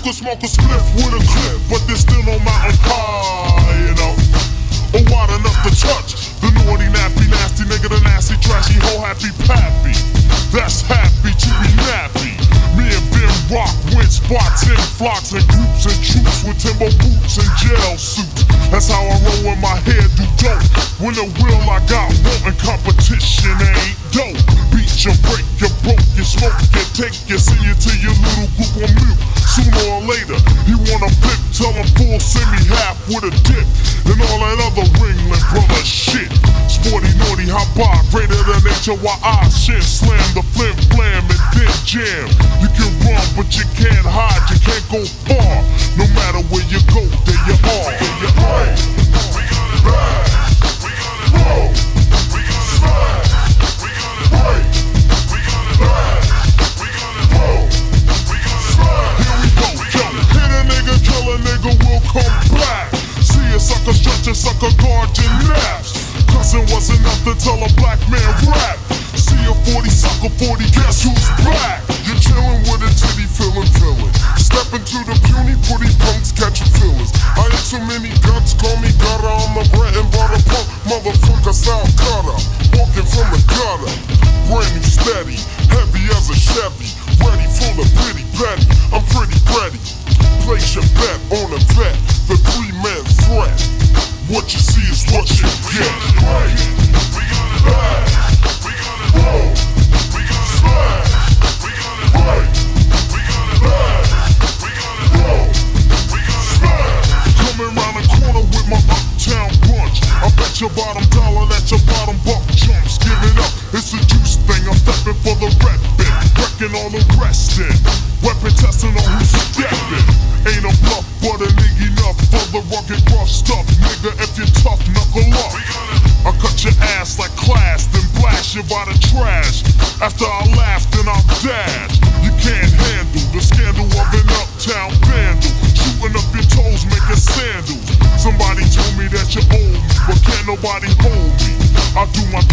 could smoke a spliff with a clip, but there's still no mountain high enough or wide enough to touch the naughty, nappy, nasty nigga, the nasty, trashy, whole happy pappy. That's happy to be nappy. Me and Ben Rock went spots in flocks and groups and troops with timber boots and gel suits. That's how I roll when my hair do dope. When the will I got wantin' competition ain't dope. Beat you, break you, broke you, smoke you, take you, send you to your little group on mute. Sooner or later, he wanna flip, tell him full, send me half with a dip. And all that other ringling brother shit. Sporty, naughty, hot bar, greater than nature while I shit. Slam the flim, flam, and then jam. You can run, but you can't hide, you can't go far. No matter where you go, there you are. There you are. We gonna ride, we gonna roll, we gonna slide, we gonna break, we gonna ride, we gonna roll, we gonna slide. Here we go, yo. Hit a nigga, kill a nigga, we'll come back. See a sucker stretch a sucker, guard your naps. Cousin wasn't enough to tell a black man rap. See a 40 sucker 40, guess who's back? You're chillin' with a titty feelin' villain. Step into the puny, pretty punks catchin' feelings. I ain't too many guts, call me gutter. I'm a bread and butter punk, motherfucker style cutter. Walking from the gutter, brand new steady, heavy as a Chevy. Ready full of pity petty, I'm pretty ready. Place your bet on a vet, the 3-man threat. What you see is what you get. Right, we gonna ride, we gonna roll, we gonna slide, we gonna break, we gonna ride, we gonna roll, we gonna slide. Coming round the corner with my Uptown bunch. I bet your bottom dollar that your bottom buck jumps. Give it up, it's a juice thing. I'm stepping for the red bit, wrecking all the rest in. Weapon testing on who's stepping. Ain't a bluff, but a nigga enough for the rugged rough stuff. Nigga, if you're tough, knuckle up. I cut your ass like class, then blast you by the trash. After I laugh, then I'll dash. You can't handle the scandal of an uptown vandal. Shooting up your toes, making sandals. Somebody told me that you owe me, but can't nobody hold me. I do my